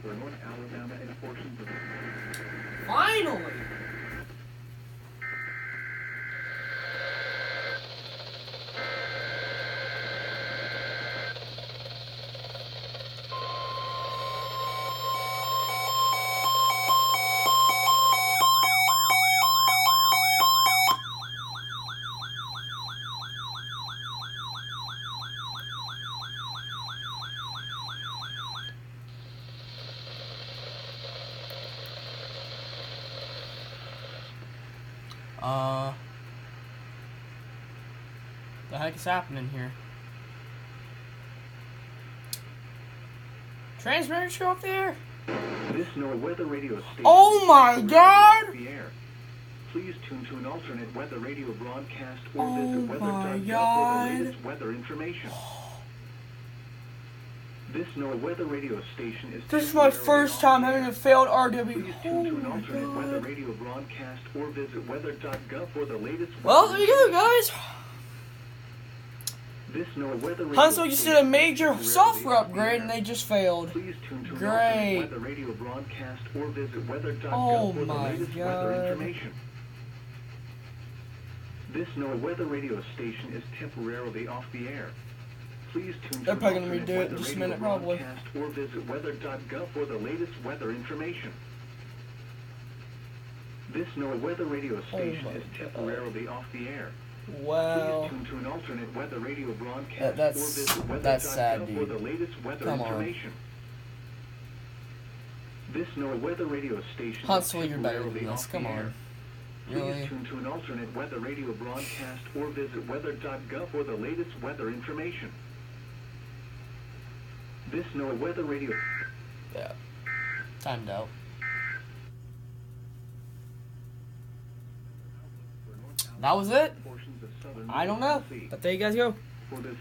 for North Alabama and portions of... Finally! The heck is happening here? Transmitter show up there? This NOAA weather radio station... Oh my god! The air. Please tune to an alternate weather radio broadcast or visit Oh my weather.gov for god! the latest weather information. This NOAA weather radio station is... This is my first time having a failed RW. Please tune to an alternate weather radio broadcast or visit weather.gov for the latest... Well, there you go, guys. This NOAA weather radio Huntsville just did a major software upgrade and they just failed. Please tune to an Great. alternate weather radio broadcast or visit weather.gov Oh for the my latest god. weather information. This NOAA weather radio station is temporarily off the air. Please tune to They're an probably gonna alternate redo it in weather just a radio minute, probably. broadcast or visit weather.gov for the latest weather information. This NOAA weather radio station my is temporarily off the air. Wow. Please tune to an alternate weather radio broadcast That's- or visit that's sad, weather.gov for dude. the latest weather Come on. information. This NOAA weather radio station Huntsville, is you're better than temporarily this. off Come the air. on. Please Really? tune to an alternate weather radio broadcast or visit weather.gov for the latest weather information. This NOAA weather radio... Yeah. Timed out. That was it? portions of southern I don't know. Tennessee. But there you guys go. For this